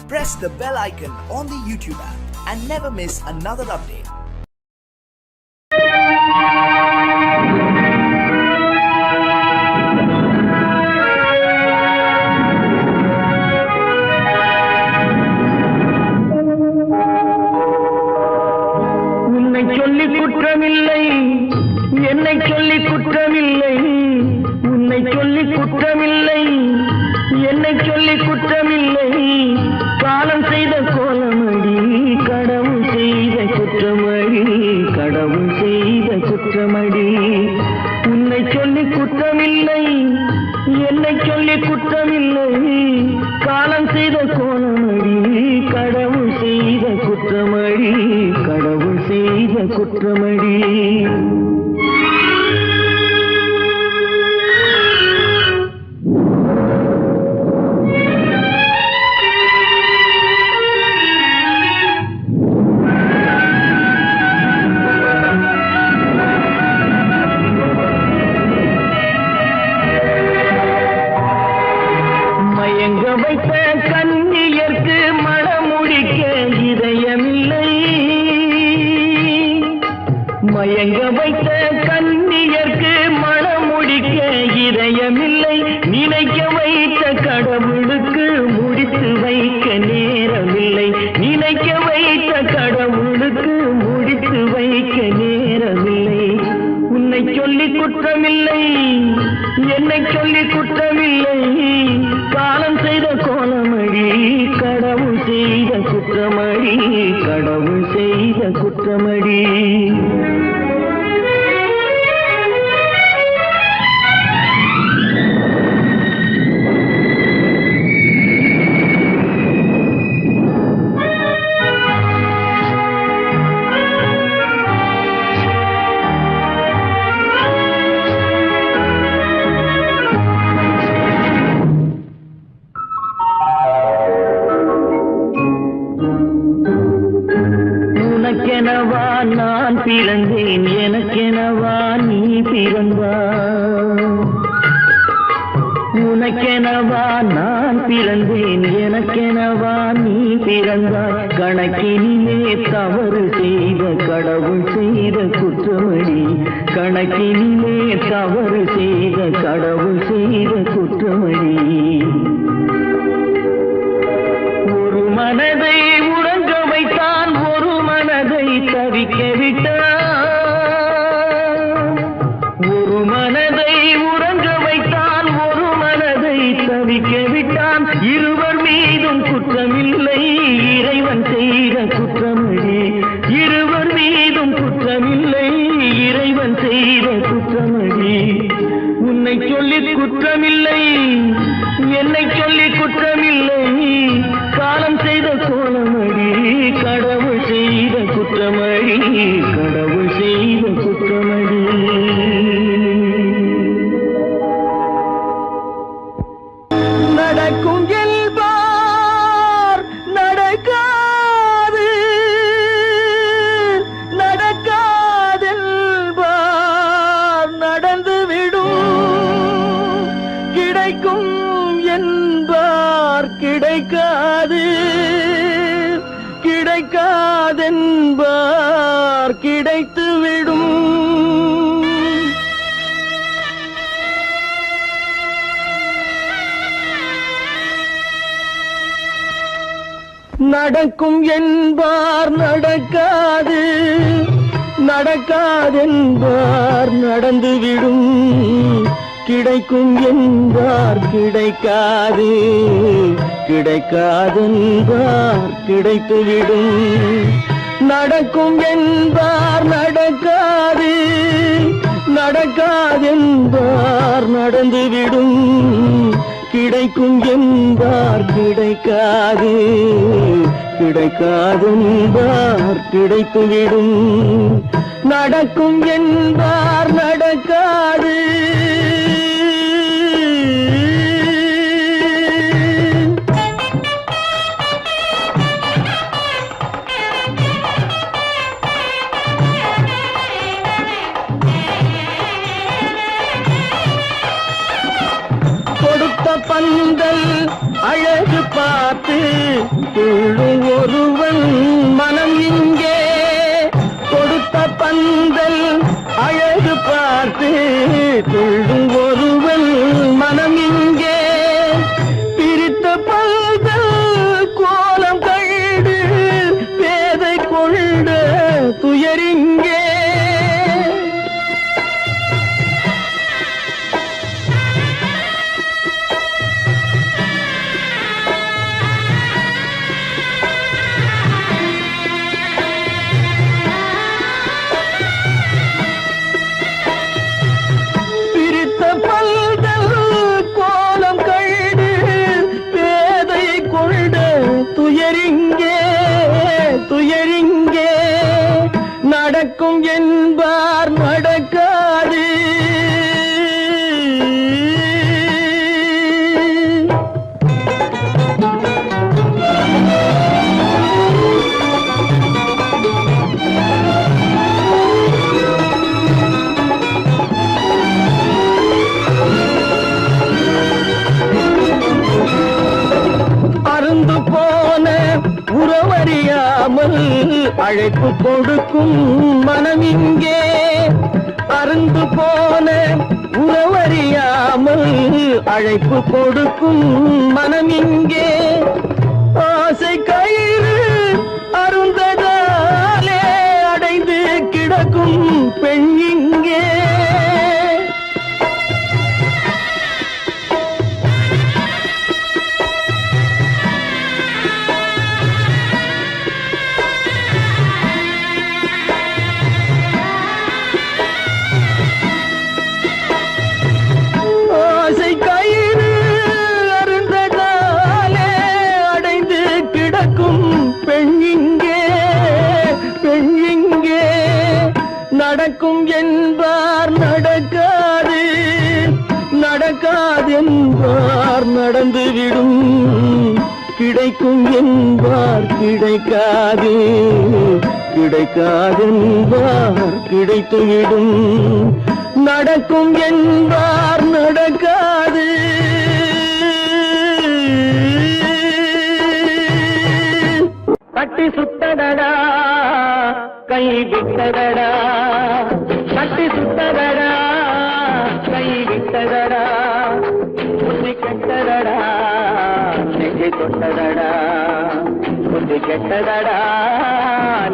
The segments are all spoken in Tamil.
press the bell icon on the YouTube app and never miss another update. என்னை சொல்லி குற்றமில்லை, உன்னை சொல்லி குற்றமில்லை, என்னை சொல்லி குற்றமில்லை. காலம் செய்த கோலமடி, கடவுள் செய்த குற்றமடி, கடவுள் செய்த குற்றமடி. உன்னை சொல்லி குற்றமில்லை, என்னை சொல்லி குற்றமில்லை. காலம் செய்த கோலமடி, கடவுள் செய்த குற்றமடி, கடவுள் செய்த குற்றமடி. மயங்க வைத்த கண்ணியர்க்கு மனமுடிக்க இதயமில்லை, மயங்க வைத்த கண்ணியர்க்கு மனமுடிக்க இதயமில்லை. நினைக்க வைத்த கடவுளுக்கு முடித்து வைக்க நேரமில்லை, நினைக்க வைத்த கடவுளுக்கு முடித்து வைக்க நேரமில்லை. உன்னை சொல்லி குற்றமில்லை, என்னை சொல்லி குற்றமில்லை. காலம் செய்த கோலமடி, கடவுள் செய்த குற்றமடி, கடவுள் செய்த குற்றமடி. உனக்கெனவா நான் பிறந்தேன், எனக்கெனவா நீ பிறந்தாய். உனக்கெனவா நான் பிறந்தேன், எனக்கெனவா நீ பிறந்தாய். கணக்கினிலே தவறு செய்த கடவுள் செய்த குற்றமடி, கணக்கினிலே தவறு செய்த கடவுள் செய்த குற்றமடி. ஒரு மனதை உறங்க வைத்தான், ஒரு மனதை தவிக்க விட்டான். ஒரு மனதை உறங்க வைத்தான், ஒரு மனதை தவிக்க விட்டான். இருவர் மீதும் குற்றமில்லை, இறைவன் செய்த குற்றமடி. இருவர் மீதும் குற்றமில்லை, இறைவன் செய்த குற்றமடி. உன்னை சொல்லி குற்றமில்லை, என்னை சொல்லி குற்றமில்லை. காலம் செய்த கோலமடி, கடவுள் செய்த குற்றமடி, கடவுள் செய்த குற்றமடி. நடக்கும் என்பார் நடக்காது, நடக்காதென்பார் நடந்துவிடும். கிடைக்கும் என்பார் கிடைக்காது, கிடைக்காதென்பார் கிடைத்துவிடும். நடக்கும் என்பார் நடக்காது, நடக்காதென்பார் நடந்துவிடும். கிடைக்கும் என்பார் கிடைக்காது, கிடைக்காதென்பார் கிடைத்துவிடும். நடக்கும் என்பார் நடக்காது, நடக்காதென்பார் நடந்துவிடும். கிடைக்கும் என்பார் கிடைக்காது, கிடைக்காதென்பார் கிடைத்துவிடும். நடக்கும் என்பார் நடக்காது. பந்தல் அழகு பார்த்து துள்ளும் ஒருவன் மனம் இங்கே கொடுத்த பந்தல் அழகு பார்த்து துள்ளும் ஒருவன் மனம் இங்கே பிரித்த பந்தல் கோலம் கண்டு பேதை கொண்ட துயரிங்கே துயரிங்கே நடக்கும் என்பார் நடக்காது அருந்து போன உறவறியாமல் அழைப்பு கொடுக்கும் மனம் இங்கே அருந்து போன உறவறியாமல் அழைப்பு கொடுக்கும் மனம் இங்கே ஆசை கயிறு அருந்ததாலே அடைந்து கிடக்கும் பெண் இங்கே நடக்கும் என்பார் நடக்காது நடக்காது என்பார் நடந்துவிடும் கிடைக்கும் என்பார் கிடைக்காது கிடைக்காது என்பார் கிடைத்துவிடும் நடக்கும் என்பார் நடக்காது கட்டி சுட்டடடா கை விட்டதடா கட்டி சுட்டதடா கை விட்டதடா புத்தி கெட்டதடா நெஞ்சை தொட்டதடா புத்தி கெட்டதடா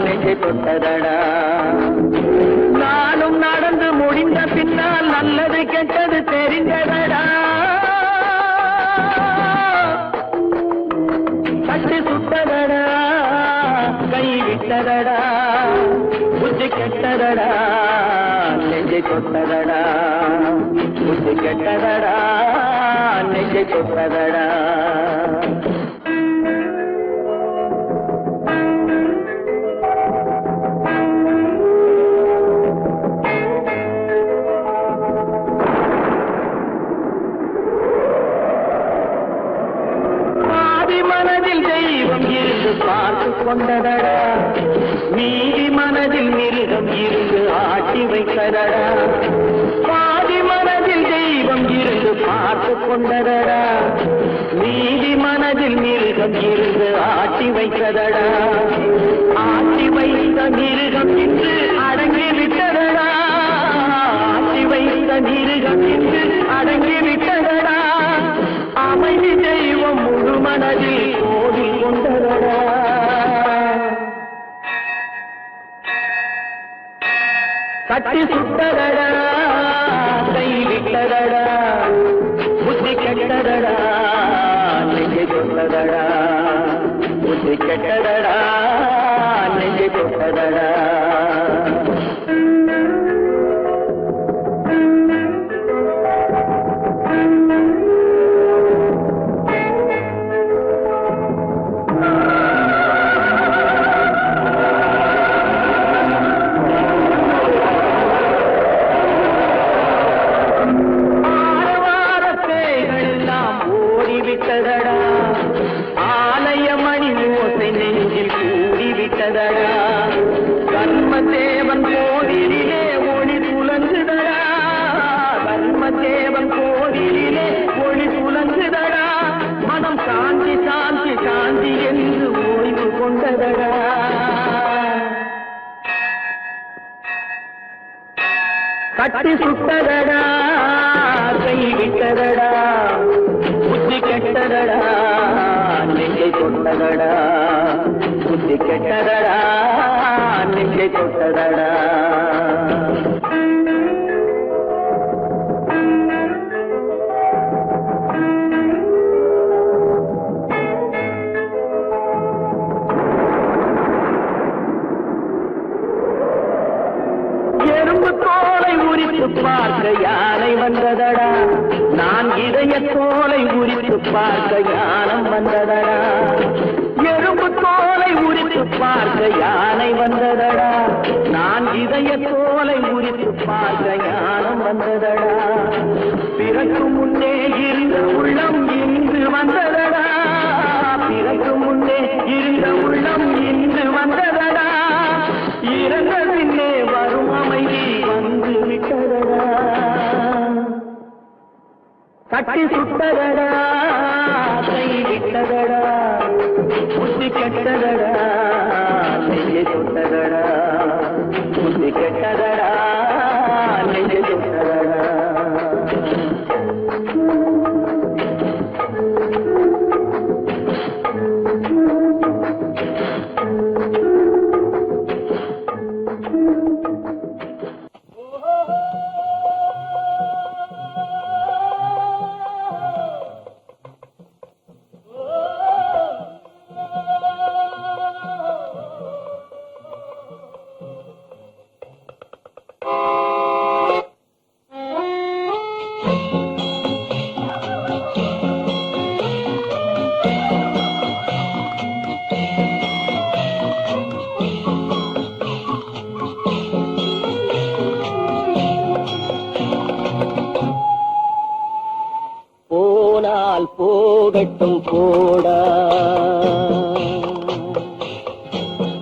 நெஞ்சை தொட்டதடா நானும் நடந்து முடிந்த பின்னால் நல்லது கெட்டது தெரிந்ததடா கட்டி சுட்டதடா கை விட்டதடா புத்தி கெட்டதடா நெஞ்சை தொட்டதடா புத்தி கெட்டதடா நெஞ்சை தொட்டதடா பார்த்து கொண்டதடா மீதி மனதில் மிருகம் இருந்து ஆட்டி வைத்ததடா பாதி மனதில் தெய்வம் இருந்து பார்த்து கொண்டதடா மீதி மனதில் மிருகம் இருந்து ஆட்டி வைத்ததடா ஆட்டி வைத்த மிருகம் இன்று அடங்கி விட்டதடா ஆட்டி வைத்த மிருகம் இன்று அடங்கி விட்டதடா அமைதி தெய்வம் முழு மனதில் கோடி கொண்டதடா கட்டி சுட்டதடா கை விட்டதடா புத்தி கெட்டதடா நெஞ்சை தொட்டதடா புத்தி கெட்டதடா நெஞ்சை தொட்டதடா ஆலய மணி ஓசை நெஞ்சில் கூடிவிட்டதடா கட்டி சுட்டதடா கை விட்டதடா புத்தி கெட்டதடா நெஞ்சை தொட்டதடா புத்தி கெட்டதடா நெஞ்சை தொட்டதடா எறும்பு தோலை உரித்து பார்க்க யானை வந்ததடா நான் இதய தோலை உரித்து பார்க்க யானம் வந்ததடா எறும்பு தோலை உரித்து பார்க்க யானை வந்ததடா நான் இதய தோலை உரித்து பார்க்க யானம் வந்ததடா பிறகு முன்னே இருந்த உள்ளம் இன்று வந்ததடா பிறகு முன்னே இருந்த உள்ளம் இன்று வந்ததடா இறந்த பின்னே வரும் அமைதி வந்து விட்டதடா கட்டி சுட்டதடா கை விட்டதடா புத்தி கெட்டதடா நெஞ்சை சுட்டதடா புத்தி கெட்டதடா நெஞ்சை சுட்டதடா போனால் போகட்டும் போடா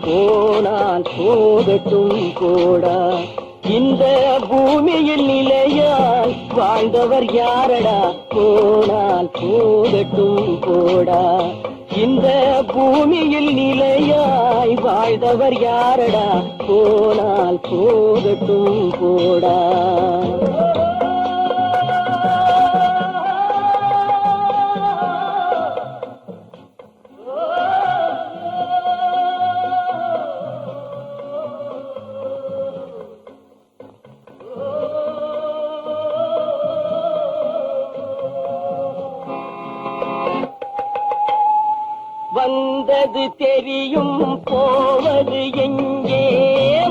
போனால் போகட்டும் போடா இந்த பூமியில் நிலையாய் வாழ்ந்தவர் யாரடா போனால் போகட்டும் போடா இந்த பூமியில் நிலையாய் வாழ்ந்தவர் யாரடா போனால் போகட்டும் போடா வந்தது தெரியும் போவது எங்கே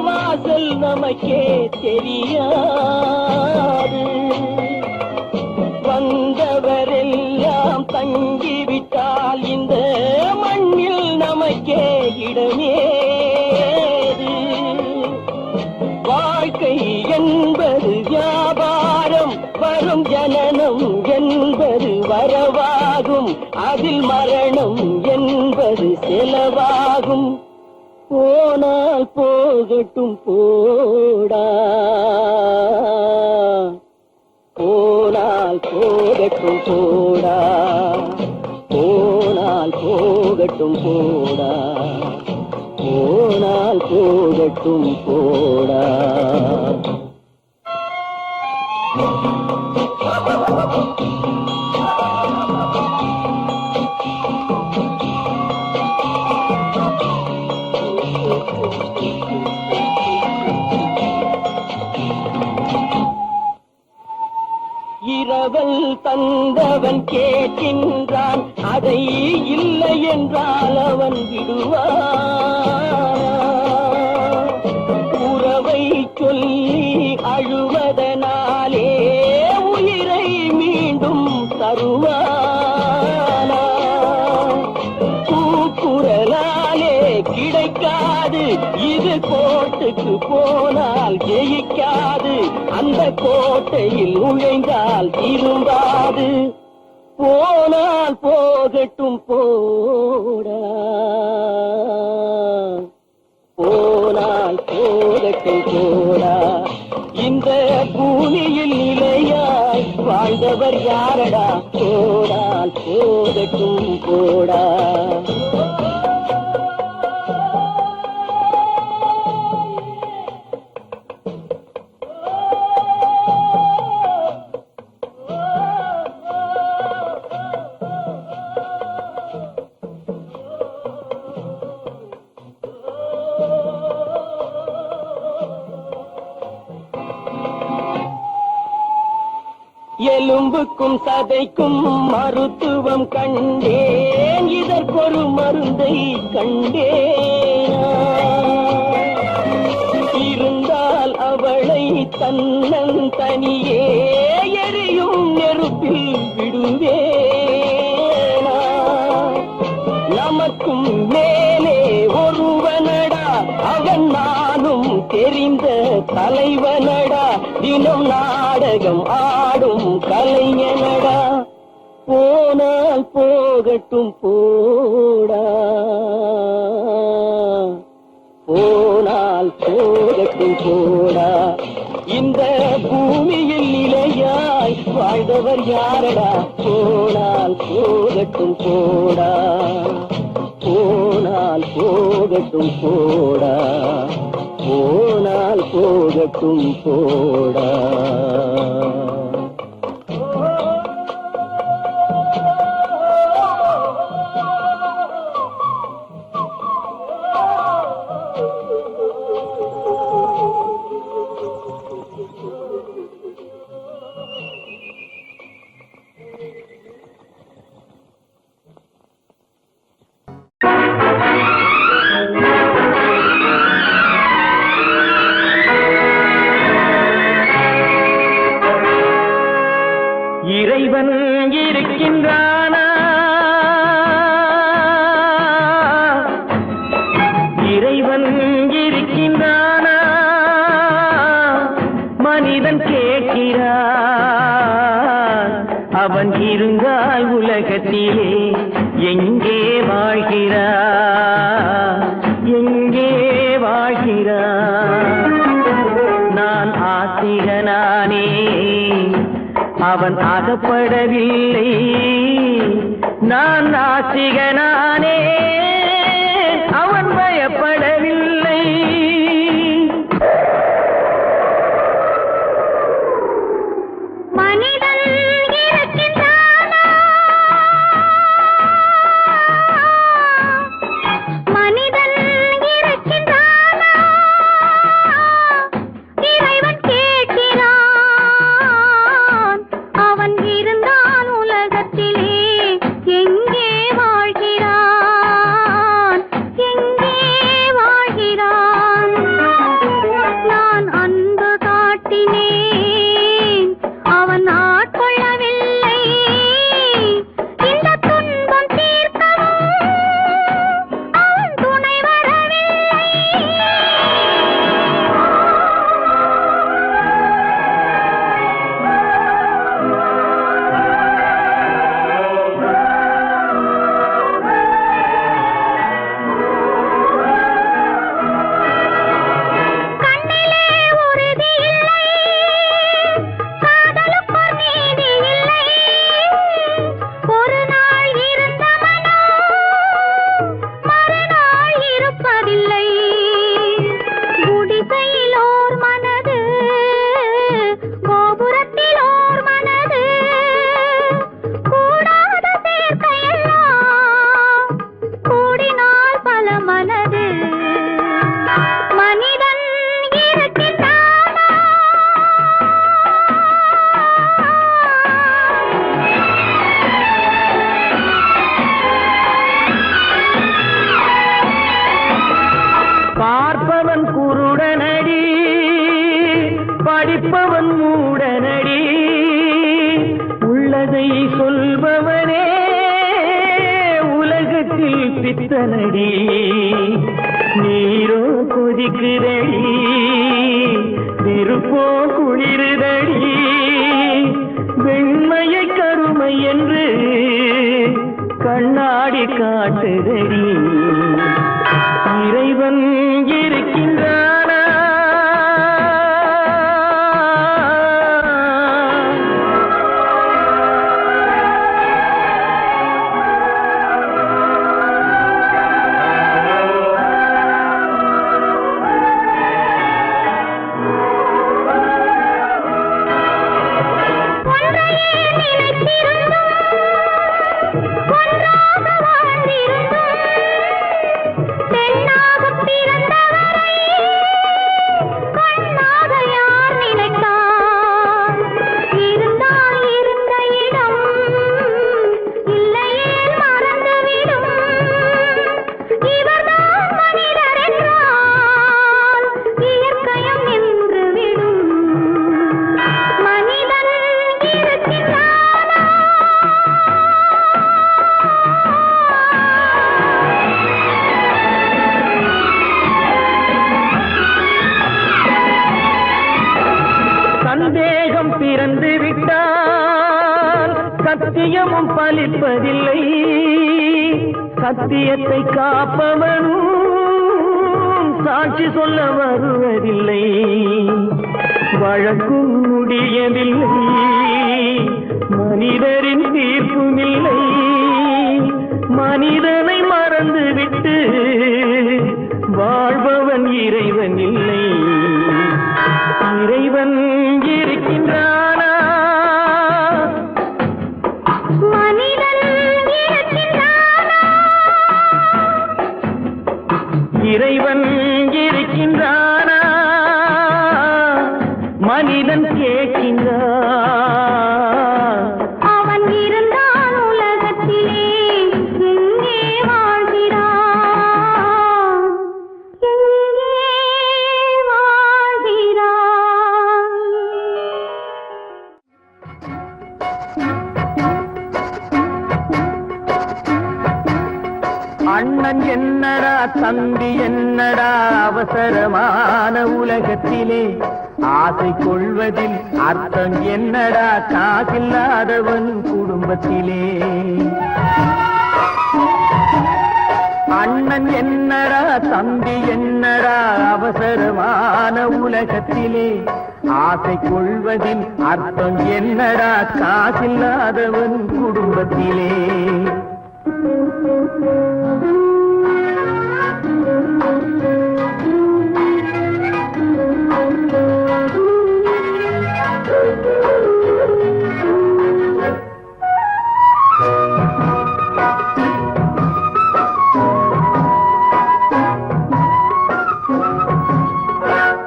வாசல் நமக்கே தெரியாது வந்தவரெல்லாம் தங்கிவிட்டால் இந்த மண்ணில் நமக்கே இடமேது வாழ்க்கை என்பது வியாபாரம் வரும் ஜனனம் என்பது வரவாகும் அதில் மரணம் என்பது செலவாகும் போனால் போகட்டும் போடா போனால் போகட்டும் போடா போனால் போகட்டும் போடா போனால் போகட்டும் போடா இரவல் தந்தவன் கேட்கின்றான் அதை இல்லை என்றால் அவன் விடுவான் உறவை சொல்லி அழுவதனாலே உயிரை மீண்டும் தருவானா கூக்குரலாலே கிடைக்காது இது கோட்டுக்கு போனால் ஜெயிக்காது அந்த கோட்டையில் நுழைந்தால் திரும்பாது போனால் போகட்டும் போடா போனால் போகட்டும் போடா இந்த பூமியில் நிலையாய் வாழ்ந்தவர் யாரடா போனால் போகட்டும் போடா எலும்புக்கும் சதைக்கும் மருத்துவம் கண்டேன், இதற்கொரு மருந்தை கண்டேன். இருந்தால் அவளை தன்னன் தனியே எரியும் நெருப்பில் விடுவேனா? நமக்கும் மேலே ஒருவனடா, அவன் நானும் தெரிந்த தலைவனடா, தினம் நாடகம் ஆடும் கலைஞனடா. போனால் போகட்டும் போடா, போனால் போகட்டும் போடா. இந்த பூமியில் நிலையாய் வாழ்ந்தவர் யாரடா? போனால் போகட்டும் போடா, போனால் போகட்டும் போடா, போனால் போகட்டும் போடா. இறைவன் இருக்கின்றானா? இறைவன் இருக்கின்றானா? மனிதன் கேட்கிறான். அவன் இருந்தால் உலகத்திலே எங்கே வாழ்கிறான்? எங்கே வாழ்கிறான்? நான் ஆத்திகனானே, அவன் அகப்படவில்லை. நான் நாத்திகனானே, அவன் பயப்படவில்லை. மனிதன் இருக்கின்றானா? மனிதன் இருக்கின்றானா? இறைவன் கேட்கிறான். அவன் இருந்தான் உலகத்திலே எங்கே வாழ்கிறான்? எங்கே வாழ்கிறான்? நான் அன்பு காட்டினேன், அவன் ஆட்கொள்ளவில்லை. இந்த துன்பம் தீர்க்கவும் அவன் துணை வரவில்லை. கண்ணிலே உறுதி இல்லை, காதலுக்கோர் நீதி இல்லை. ஒரு நாள் இருந்த மனம் மறுநாள் இருப்பதில்லை. குடிசையிலோர் மனது, கோபுரத்திலோர் மனது, கூடாத சேர்க்கையெல்லாம் கூடினால் பல மனது. மனிதன் இருக்கின்றானா? பார்ப்பவன் குருடனடி, படிப்பவன் மூடனடி. உள்ளதை சொல்பவனே உலகத்தில் பித்தனடி. நீரோ கொதிக்குதடி, நெருப்போ குளிருதடி. வெண்மையை கருமை என்று கண்ணாடி காட்டுதடி. இறைவன் இருக்கின்றானா? ஒன்றையே நினைத்திருந்தும் ஒன்றாக வாழ்ந்திருந்தும் பெண்ணாகப் பிறந்தவரை சத்தியமும் பலிப்பதில்லை, சத்தியத்தை காப்பவனும் சாட்சி சொல்ல வருவதில்லை. வழக்கும் முடியவில்லை, மனிதரின் தீர்ப்பும் இல்லை. மனிதனை மறந்துவிட்டு வாழ்பவன் இறைவன் இல்லை. இறைவன் இருக்கின்றானா? மனிதன் இருக்கின்றானா? இறைவன் இருக்கின்றானா? மனிதன் கேட்கின்றான். அவன் இருந்தான் உலகத்திலே, எங்கே வாழ்கிறான்? எங்கே வாழ்கிறான்? அண்ணன் என்னடா தம்பி என்னடா அவசரமான உலகத்திலே, ஆசை கொள்வதில் அர்த்தம் என்னடா காசில்லாதவன் குடும்பத்திலே. அண்ணன் என்னடா தம்பி என்னடா அவசரமான உலகத்திலே, ஆசை கொள்வதில் அர்த்தம் என்னடா காசில்லாதவன் குடும்பத்திலே.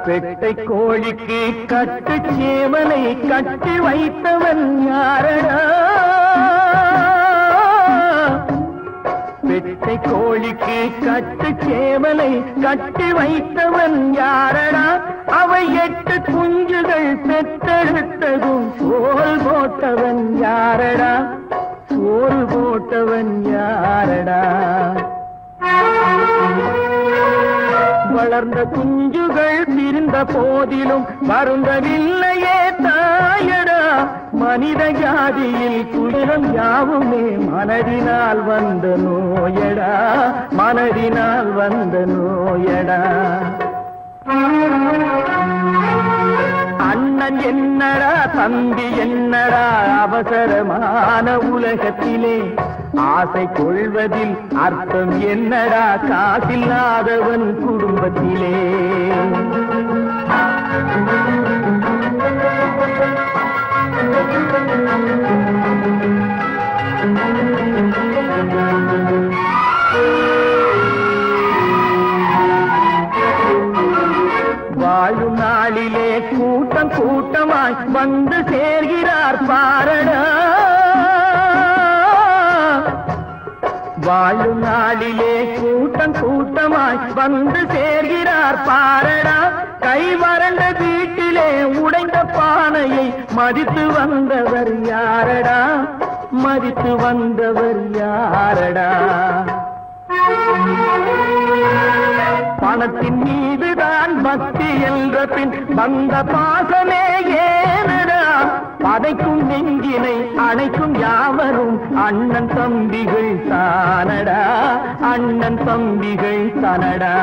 பெட்டை கோழிக்கு கட்டு சேவலை கட்டி வைத்தவன் யாரடா? பெட்டை கோழிக்கு கட்டு சேவலை கட்டி வைத்தவன் யாரடா? அவை 8 குஞ்சுகள் பெற்றெடுத்ததும் சோல் போட்டவன் யாரடா? சோல் போட்டவன் யாரடா? வளர்ந்த குஞ்சுகள் பிரிந்த போதிலும் வருந்தவில்லையே தாயடா. மனித ஜாதியில் துயரம் யாவுமே மனதினால் வந்த நோயடா, மனதினால் வந்த நோயடா. அண்ணன் என்னடா தம்பி என்னடா அவசரமான உலகத்திலே, ஆசை கொள்வதில் அர்த்தம் என்னடா காசில்லாதவன் குடும்பத்திலே. வாழும் நாளிலே கூட்டம் கூட்டமாய் வந்து சேர்கிறார் பாரடா. வாழும் நாளிலே கூட்டம் கூட்டமாய் வந்து சேர்கிறார் பாரடா. கை வறண்ட வீட்டிலே உடைந்த பானையை மதித்து வந்தவர் யாரடா? மதித்து வந்தவர் யாரடா? பணத்தின் மீதுதான் பக்தி என்ற பின் வந்த பாசமே ஏனடா? பதைக்கும் நெஞ்சினை அணைக்கும் யாவரும் அண்ணன் தம்பிகள் தானடா, அண்ணன் தம்பிகள் தானடா.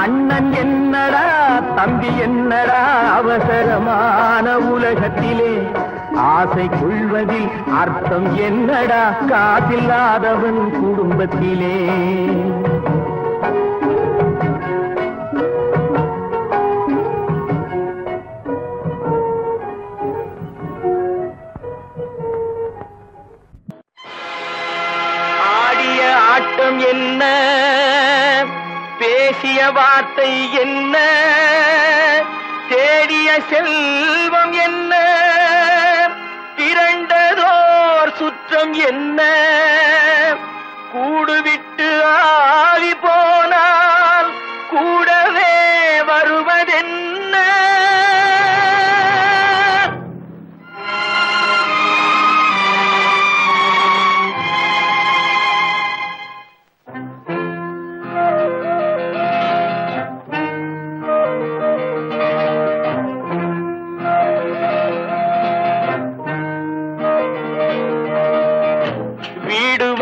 அண்ணன் என்னடா தம்பி என்னடா அவசரமான உலகத்திலே, ஆசை கொள்வதில் அர்த்தம் என்னடா காசில்லாதவன் குடும்பத்திலே. ஆடிய ஆட்டம் என்ன, பேசிய வார்த்தை என்ன, தேடிய செல்வம் என்ன, திரண்டதோர் சுற்றம் என்ன, கூடுவிட்டு ஆவி போனால் கூடவே வருவதென்ன.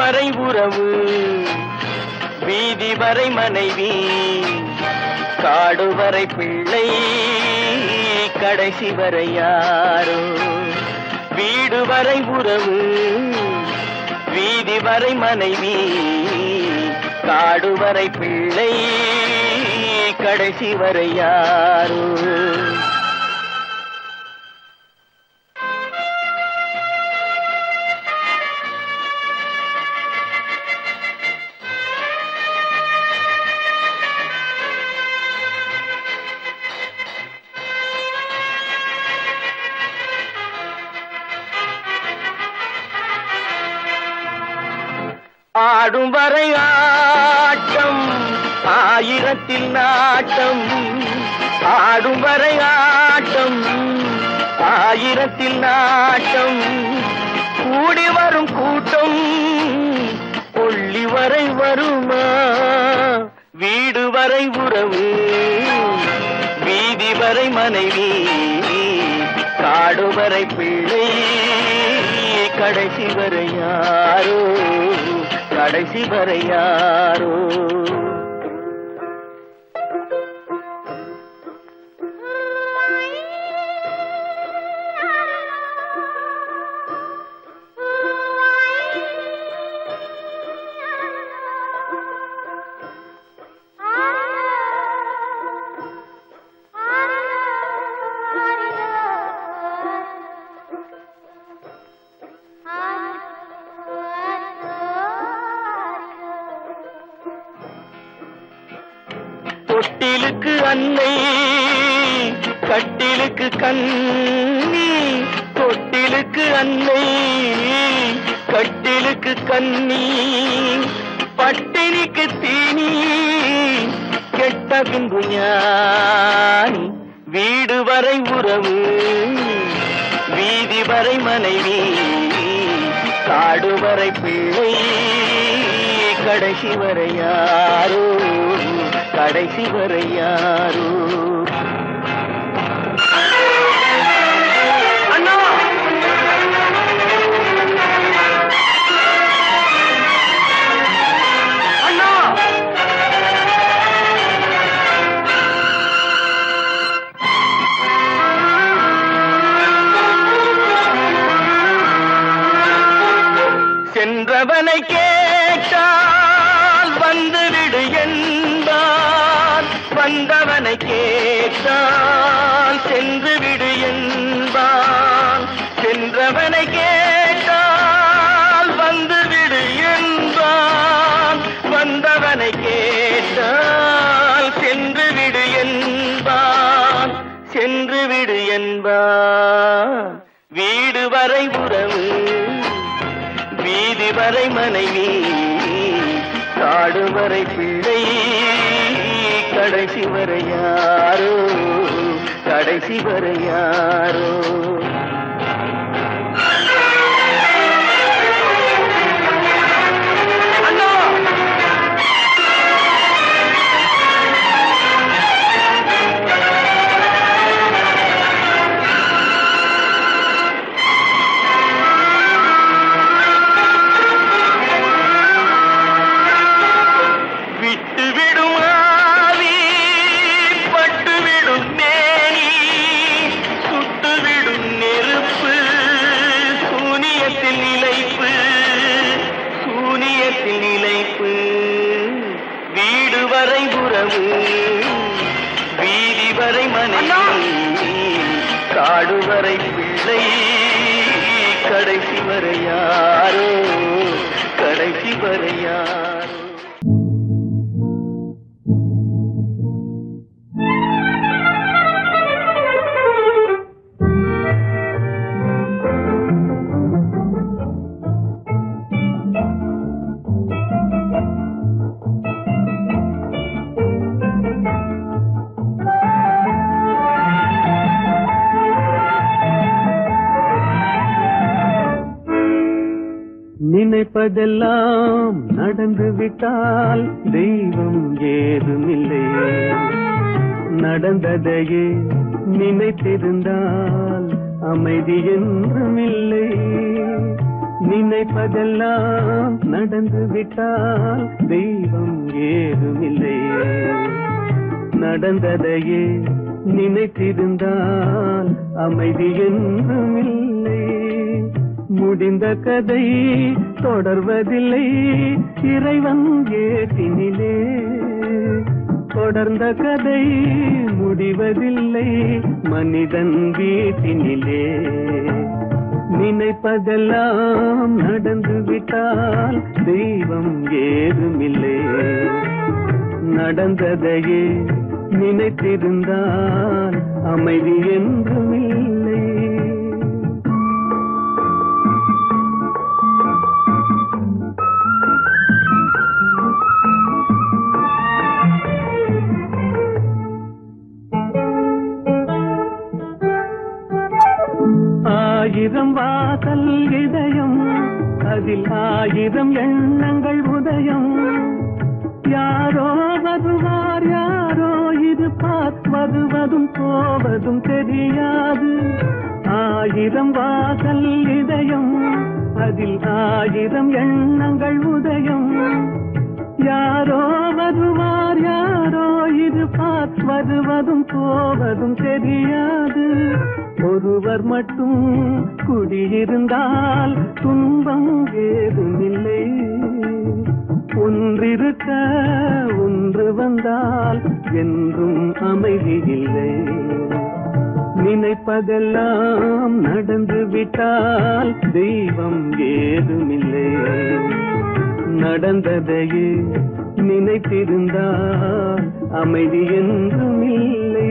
வரை உறவு, வீதி வரை மனைவி, காடு வரை பிள்ளை, கடைசி வரை யாரோ. வீடு வரை உறவு, வீதி வரை மனைவி, காடு வரை பிள்ளை, கடைசி வரை யாரோ. ஆடும் வரை ஆட்டம், ஆயிரத்தில் நாட்டம். ஆடும் வரை ஆட்டம், ஆயிரத்தில் நாட்டம். கூடி வரும் கூட்டம் கொள்ளி வரை வருமா. வீடு வரை உறவு, வீதி வரை மனைவி, காடு வரை பிள்ளை, கடைசி வரை யாரோ, கடைசி வரை யாரோ. தொட்டிலுக்கு அன்னை, கட்டிலுக்கு கண்ணி. தொட்டிலுக்கு அன்னை, கட்டிலுக்கு கண்ணி. பட்டினிக்கு தீனி, கெட்ட பின்பு ஞானி. வீடு வரை உறவு, வீதி வரை மனைவி, காடு வரை பிள்ளை, கடைசி வரை யாரோ, கடைசி வரை யாரோ. அண்ணா, அண்ணா, சென்றவனை கேட்டால் வந்துவிடு என்பான், வந்தவனை கேட்டால் சென்று விடு என்பான். சென்றவனை கேட்டால் வந்துவிடு என்பான், வந்தவனை கேட்டால் சென்று விடு என்பான், சென்று விடு என்பான். வீடு வரை உறவு, வீதி வரை மனைவி, காடு வரை பிள்ளை, கடைசி வரை யாரோ, கடைசி வரை யாரோ. வீடு வரை உறவு, வீதி வரை மனைவி, காடு வரை பிள்ளை, கடைசி வரை யாரோ, கடைசி வரை யாரோ. நினைப்பதெல்லாம் நடந்து விட்டால் தெய்வம் ஏதுமில்லை, நடந்ததையே நினைத்திருந்தால் அமைதி என்றுமில்லை. நினைப்பதெல்லாம் நடந்து விட்டால் தெய்வம் ஏதுமில்லை. நடந்ததையே நினைத்திருந்தால் அமைதி என்றும் இல்லை. முடிந்த கதை தொடர்வதில்லை இறைவன் ஏட்டினிலே. தொடர்ந்த கதை முடிவதில்லை மனிதன் வீட்டினிலே. நினைப்பதெல்லாம் நடந்து விட்டால் தெய்வம் ஏதுமில்லை. நடந்ததையே நினைத்திருந்தால் அமைதி என்றும் இல்லை. ஆயிரம் வாசல் இதயம் அதில் ஆயிரம் எண்ணங்கள் உதயம். யாரோ வருவார் யாரோ இருப்பார் வருவதும் போவதும் தெரியாது. ஆயிரம் வாசல் இதயம் அதில் ஆயிரம் எண்ணங்கள் உதயம். யாரோ வருவார் யாரோ இருப்பார் வருவதும் போவதும் தெரியாது. ஒருவர் மட்டும் குடியிருந்தால் துன்பம் ஏதுமில்லை. ஒன்றிருக்க ஒன்று வந்தால் என்றும் அமைதி இல்லை. நினைப்பதெல்லாம் நடந்து விட்டால் தெய்வம் ஏதுமில்லை. நடந்ததையே நினைத்திருந்தால் அமைதி என்றும் இல்லை.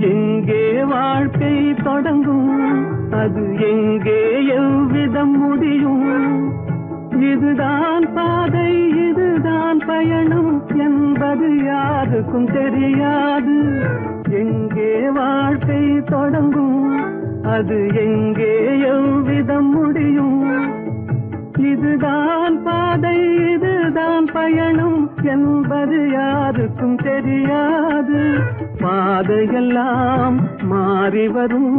எங்கே வாழ்க்கை தொடங்கும் அது எங்கே எவ்விதம் முடியும். இதுதான் பாதை இதுதான் பயணம் என்பது யாருக்கும் தெரியாது. எங்கே வாழ்க்கை தொடங்கும் அது எங்கே எவ்விதம் முடியும். இதுதான் பாதை இதுதான் பயணம் என்பது யாருக்கும் தெரியாது. பாதையெல்லாம் மாறி வரும்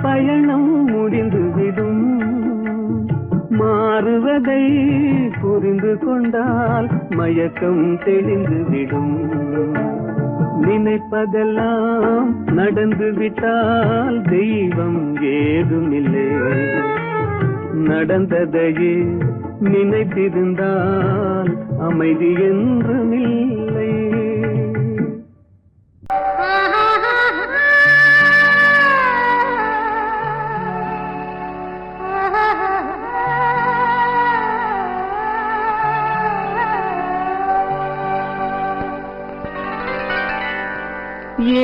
பயணம் முடிந்துவிடும். மாறுவதை புரிந்து கொண்டால் மயக்கம் தெளிந்துவிடும். நினைப்பதெல்லாம் நடந்து விட்டால் தெய்வம் ஏதுமில்லை. நடந்ததையே நினைத்திருந்தால் அமைதி என்றும் இல்லை.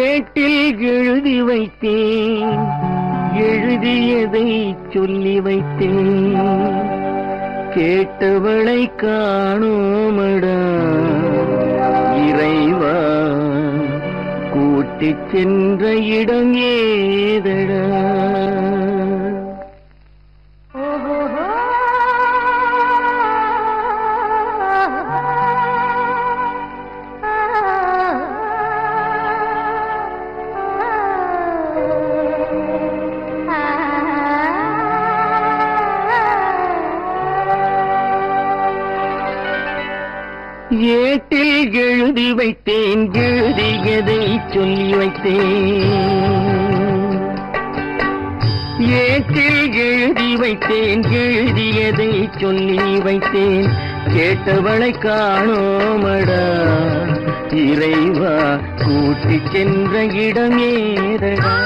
ஏட்டில் எழுதி வைத்தேன் எழுதியதை சொல்லி வைத்தேன். கேட்டவளை காணோமடா இறைவா கூட்டிச் சென்ற இடம் ஏதடா. ஏட்டில் எழுதி வைத்தேன் எழுதியதை சொல்லி வைத்தேன். ஏட்டில் எழுதி வைத்தேன் எழுதியதை சொல்லி வைத்தேன். கேட்டவளை காணோமடா இறைவா கூட்டிச் சென்ற இடம் ஏதடா.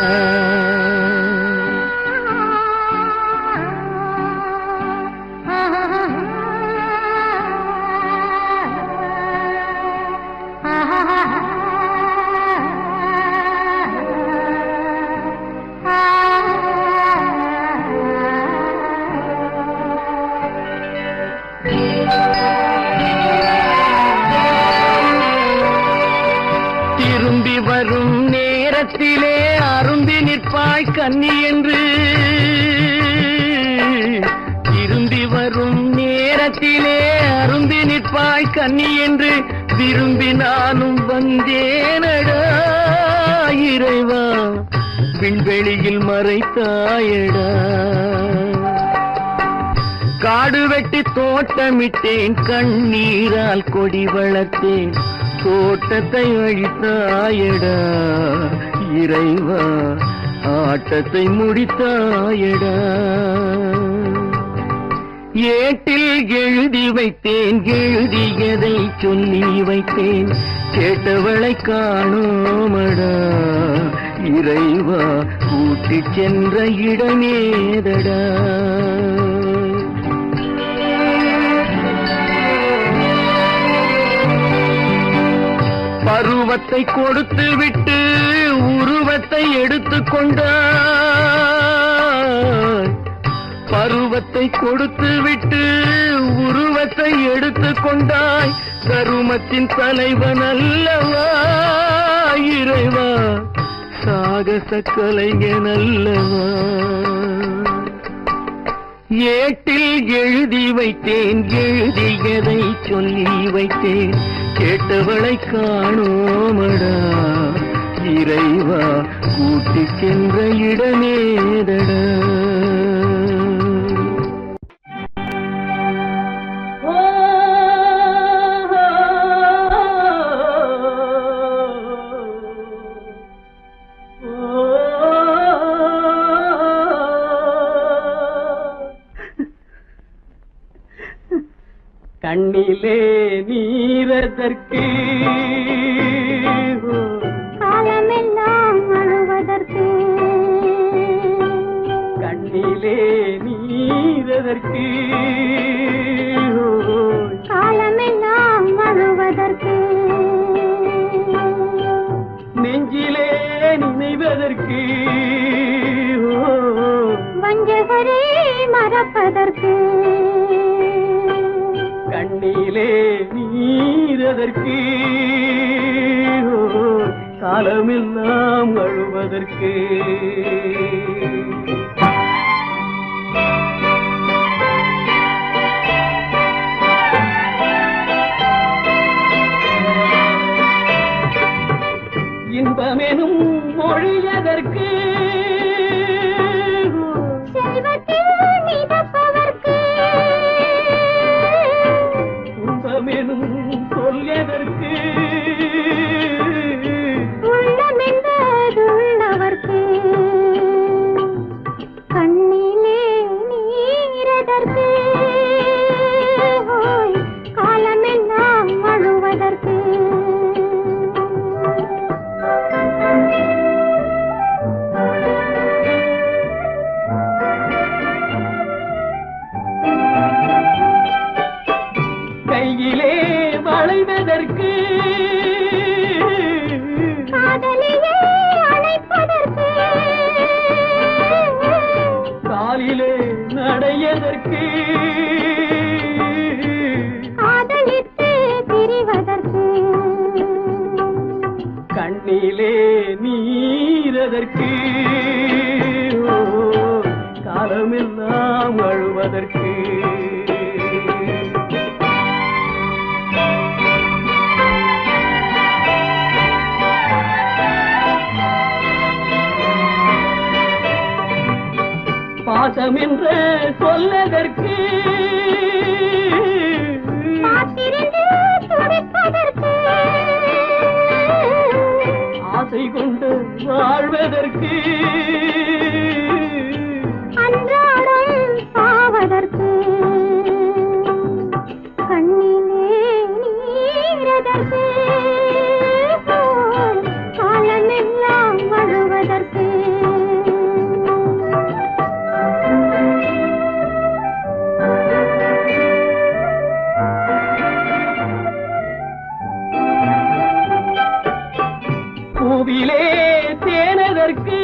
திரும்பி வரும் நேரத்திலே அரும்பி நிற்பாய் கன்னி என்று. திரும்பி ஏட்டிலே அருந்தி நிற்பாய் கன்னி என்று விரும்பி நானும் வந்தேனடா இறைவா விண்வெளியில் மறைத்தாயடா. காடு வெட்டி தோட்டமிட்டேன் கண்ணீரால் கொடி வளர்த்தேன் தோட்டத்தை அழித்தாயடா இறைவா ஆட்டத்தை முடித்தாயடா. ஏட்டில் எழுதி வைத்தேன் எழுதியதை சொல்லி வைத்தேன் கேட்டவளை காணோமடா இறைவா கூட்டிச் சென்ற இடமேதடா. பருவத்தை கொடுத்து விட்டு உருவத்தை எடுத்துக் கொண்டாய். பருவத்தை கொடுத்து விட்டு உருவத்தை எடுத்துக் கொண்டாய். கருமத்தின் தலைவன் அல்லவா இறைவா சாகச கலைஞன் அல்லவா. ஏட்டில் எழுதி வைத்தேன் எழுதியதை சொல்லி வைத்தேன் கேட்டவளை காணோமடா இறைவா கூட்டிச் சென்ற இடமேதடா. கண்ணிலே நீரதற்கு காலமெல்லாம் அழுவதற்கு கண்ணிலே நீரதற்கு காலமெல்லாம் அழுவதற்கு நெஞ்சிலே நினைவதற்கு வஞ்சகரை மறப்பதற்கு கண்ணிலே நீரதற்கு காலமெல்லாம் அழுவதற்கு. இன்பமெனும் மொழியதற்கு செல்வத்தில் மிதப்பதற்கு துன்பமெனும் சொல்லியதற்கு உள்ளமென்பதுள்ளவர்க்கு கண்ணிலே நீரதற்கு காலமெல்லாம் அழுவதற்கு. கையிலே வளைவதற்கு காதலியே அணைப்பதற்கு காலிலே நடையதற்கு காதலித்து பிரிவதற்கு கண்ணிலே நீரதற்கு காலமெல்லாம் அழுவதற்கு. பாசம் என்று சொல்லதற்கு காத்திருந்து துடிப்பதற்கு ஆசை கொண்டு வாழ்வதற்கு அன்றாடம் சாவதற்கு கண்ணிலே நீரதற்கு காலமெல்லாம் அழுவதற்கு. பூவிலே தேனதற்கு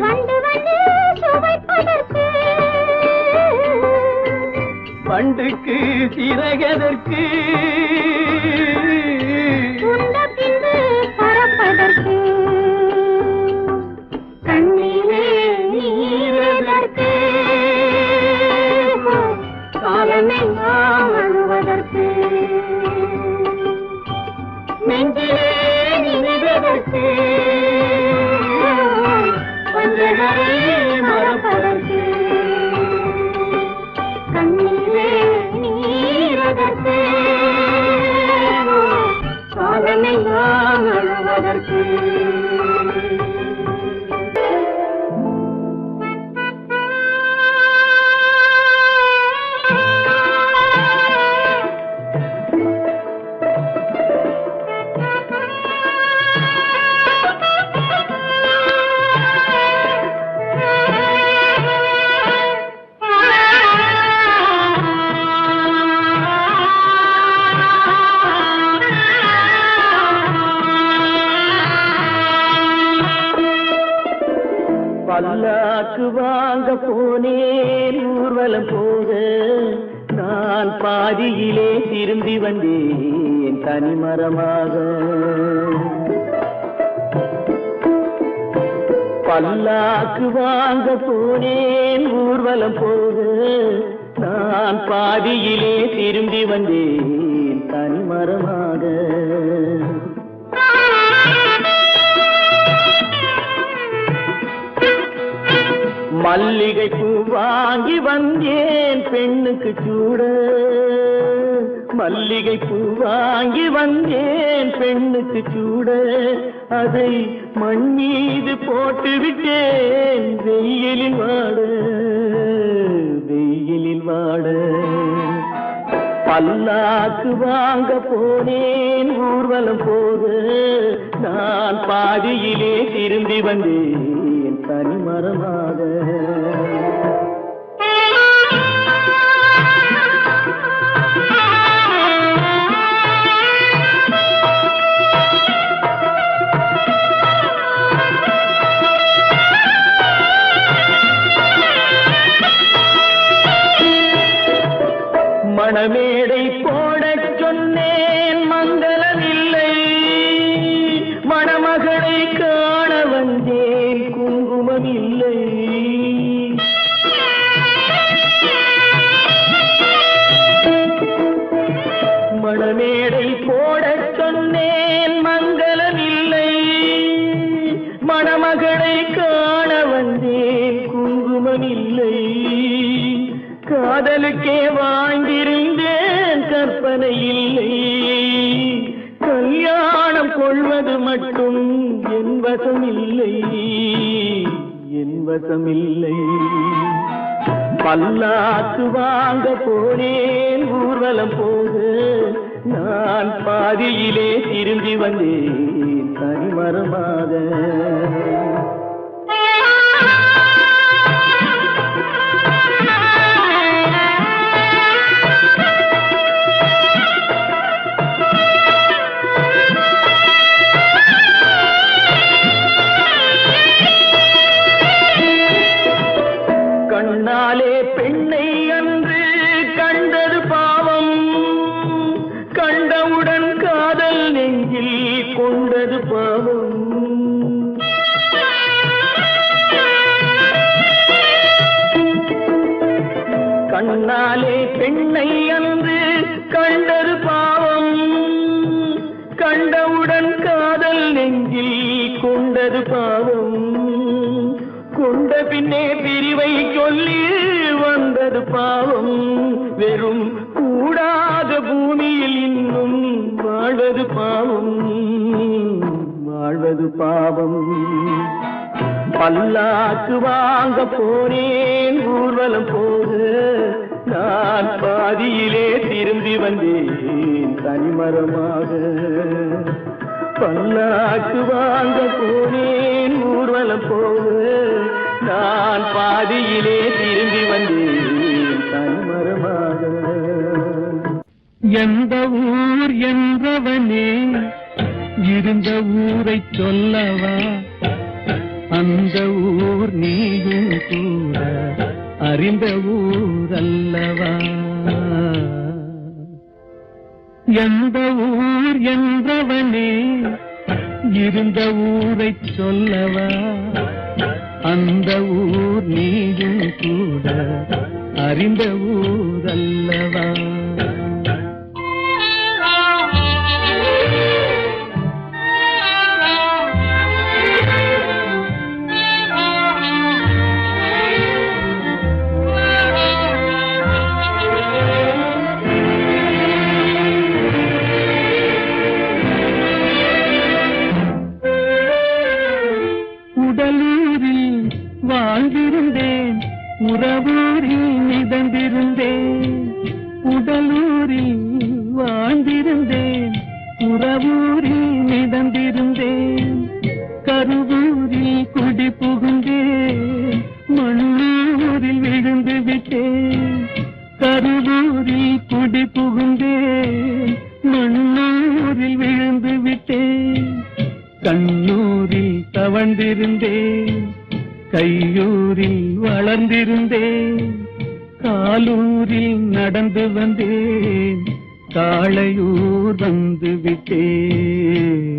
வந்து வந்து சுவைப்பதற்கு பண்டுக்கு சிறகதற்கு உண்ட பின்பு பறப்பதற்கு கண்ணிலே நீரதற்கு போனேன் ஊர்வலம் போக நான் பாதியிலே திரும்பி வந்தேன் தனிமரமாக. பல்லாக்கு வாங்க போனேன் ஊர்வலம் போக நான் பாதியிலே திரும்பி வந்தேன் தனிமரமாக. மல்லிகை பூ வாங்கி வந்தேன் பெண்ணுக்கு சூட, மல்லிகை பூ வாங்கி வந்தேன் பெண்ணுக்கு சூட, அதை மண் மீது போட்டு விட்டேன் வெயிலில் வாட, வெயிலில் வாட. பல்லாக்கு வாங்க போனேன் ஊர்வலம் போக நான் பாதியிலே திரும்பி வந்தேன் தனிமரமாக. மணமேடை போடச் சொன்னேன் மங்களமில்லை, மணமகளை காண வந்தேன் குங்குமமில்லை. மணமேடை போடச் சொன்னேன் மங்களமில்லை, மணமகளை காண வந்தேன் குங்குமமில்லை. காதலுக்கே வாழ்ந்திருந்தேன் கற்பனை இல்லை, கல்யாணம் கொள்வது மட்டும் என் வசமில்லை, என் வசமில்லை. பல்லாக்கு வாங்க போனேன் ஊர்வலம் போக நான் பாதியிலே திரும்பி வந்தேன் தனிமரமாக. கண்ணாலே பெண்ணை அன்று கண்டது பாவம், கண்டவுடன் காதல் நெஞ்சில் கொண்டது பாவம். கண்ணாலே பெண்ணை அன்று கண்டது பாவம், கண்டவுடன் காதல் நெஞ்சில் கொண்டது பாவம். கொண்ட பின்னே பிரிவை சொல்லி வந்தது பாவம், வெறும் கூடாத பூமியில் இன்னும் வாழ்வது பாவம், வாழ்வது பாவம். பல்லாக்கு வாங்க போனேன் ஊர்வலம் போக நான் பாதியிலே திரும்பி வந்தேன் தனிமரமாக. பல்லாக்கு வாங்க போனேன் ஊர்வலம் போக நான் பாதியிலே திரும்பி வந்தேன் தனிமரமாக. எந்த ஊர் என்றவனே இருந்த ஊரை சொல்லவா, அந்த ஊர் நீயும் கூட அறிந்த ஊர் அல்லவா. எந்த ஊர் என்றவனே இருந்த ஊரை சொல்லவா, அந்த ஊர் நீயும் கூட அறிந்த ஊர் அல்லவா. உடலூரில் வாழ்ந்திருந்தேன், உறவூரில் மிதந்திருந்தேன். உடலூரில் வாழ்ந்திருந்தேன், உறவூரில் மிதந்திருந்தேன். கருவூரில் குடி புகுந்தேன், மண்ணூரில் விழுந்து விட்டேன். கருவூரில் குடி புகுந்தேன், மண்ணூரில் விழுந்து விட்டேன். கண்ணூரில் தவழ்ந்திருந்தேன், கையூரில் வளர்ந்திருந்தேன், காலூரில் நடந்து வந்தேன், காளையூர் வந்து விட்டேன்.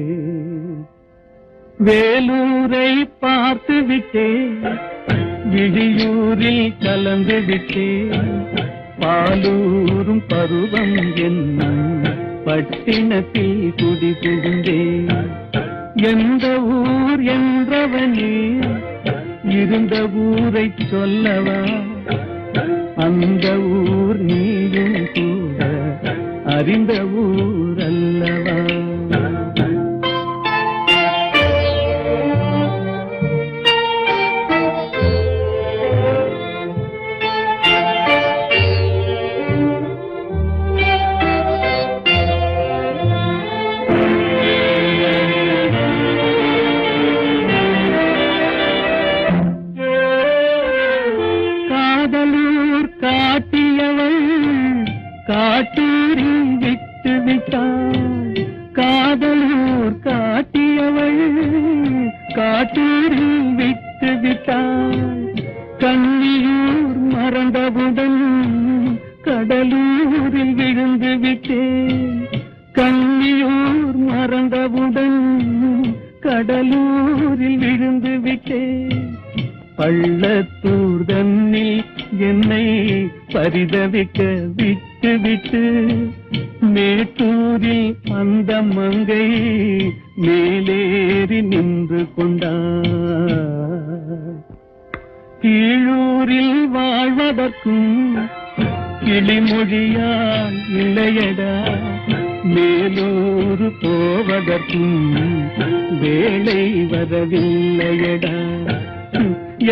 வேலூரை பார்த்து விட்டேன், விழியூரில் கலந்து விட்டேன், பாலூரும் பருவம் என்னும் பட்டினத்தில் குடி புகுந்தேன். எந்த ஊர் என்றவனே இருந்த ஊரை சொல்லவா, அந்த ஊர் நீயும் கூட அறிந்த ஊர் அல்லவா. காட்டூரில் விட்டு விட்டாள், காதலூர் காட்டியவள் காட்டூரில் விட்டு விட்டாள். கன்னியூர் மறந்தவுடன் கடலூரில் விழுந்து விட்டேன், கன்னியூர் மறந்தவுடன் கடலூரில் விழுந்து விட்டேன். பள்ளத்தூர் தன்னில் என்னை பரிதவிக்க விட்டு விட்டு மேட்டூரில் அந்த மங்கை மேலேறி நின்று கொண்டார். கீழூரில் வாழ்வதற்கும் கிளிமொழியால் இல்லையடா, மேலூர் போவதற்கும் வேலை வரவில்லையடா.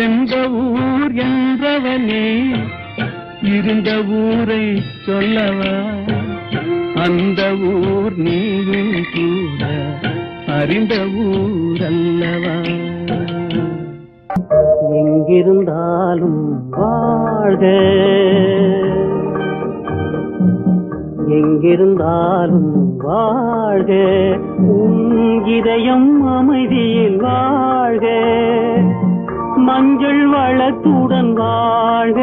எந்த ஊர் என்றவனே இருந்த ஊரை சொல்லவா, அந்த ஊர் நீயும் கூட அறிந்த ஊர் அல்லவா. எங்கிருந்தாலும் வாழ்க, எங்கிருந்தாலும் வாழ்க, உன் இதயம் அமைதியில் வாழ்க, மஞ்சள் வளத்துடன் வாழ்க,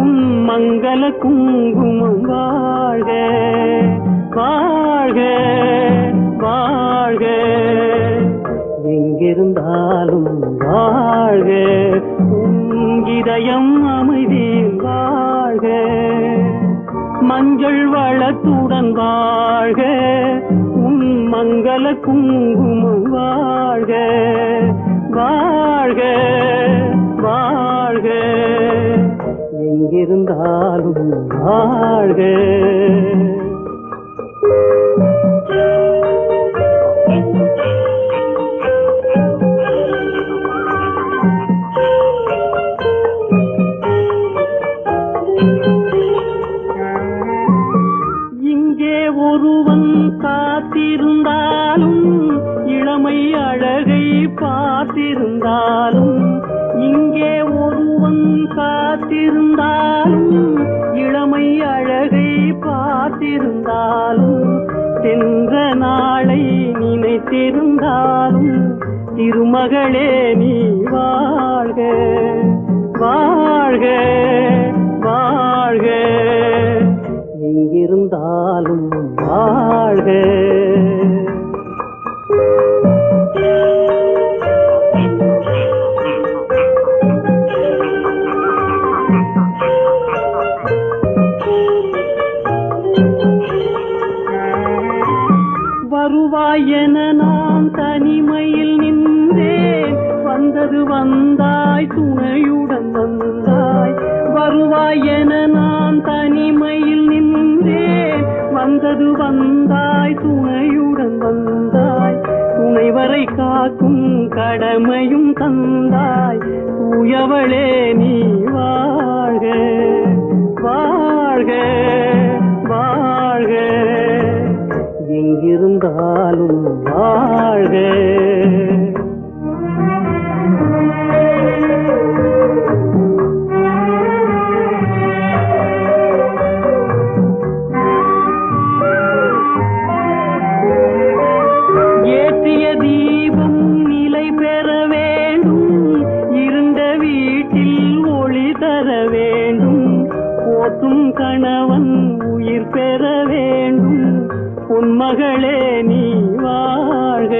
உன் மங்கள குங்குமம் வாழ்க, வாழ்க வாழ்க. எங்கிருந்தாலும் வாழ்க, உன் இதயம் அமைதியில் வாழ்க, மஞ்சள் வளத்துடன் வாழ்க, உன் மங்கள குங்குமம் வாழ்க, வாழ்க வாழ்க. எங்கிருந்தாலும் வாழ்க. இங்கே ஒருவன் காத்திருந்தாலும், இளமை அழகை பார்த்திருந்தாலும், இங்கே ஒருவன் காத்திருந்தாலும், இளமை அழகை பார்த்திருந்தாலும், சென்ற நாளை நினைத்திருந்தாலும், திருமகளே நீ வாழ்க, வாழ்க வாழ்க. எங்கிருந்தாலும் வாழ்க. வருவாய் என நான் தனிமையில் நின்றேன், வந்தது வந்தாய் துணையுடன் வந்தாய். வருவாய் என நான் தனிமையில் நின்றேன், வந்தது வந்தாய் துணையுடன் வந்தாய். துணைவரை காக்கும் கடமையும் தந்தாய், தூயவளே நீ வாழ்க, வாழ்க வாழ்க. எங்கிருந்தாலும் வாழ்க. ஏற்றிய தீபம் நிலை பெற வேண்டும், கணவன் உயிர் பெற வேண்டும் பொன்மகளே நீ வாழ்க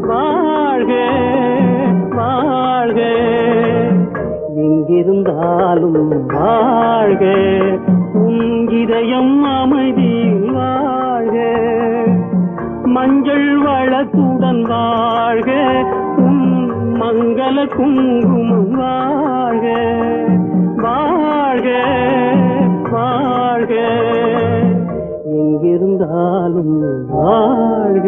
வாழ்க வாழ்க எங்கிருந்தாலும் வாழ்க உன் இதயம் அமைதியில் வாழ்க மஞ்சள் வளத்துடன் வாழ்க உன் மங்கள குங்குமம் வாழ்க வாழ்க வாழ்க எங்கிருந்தாலும் வாழ்க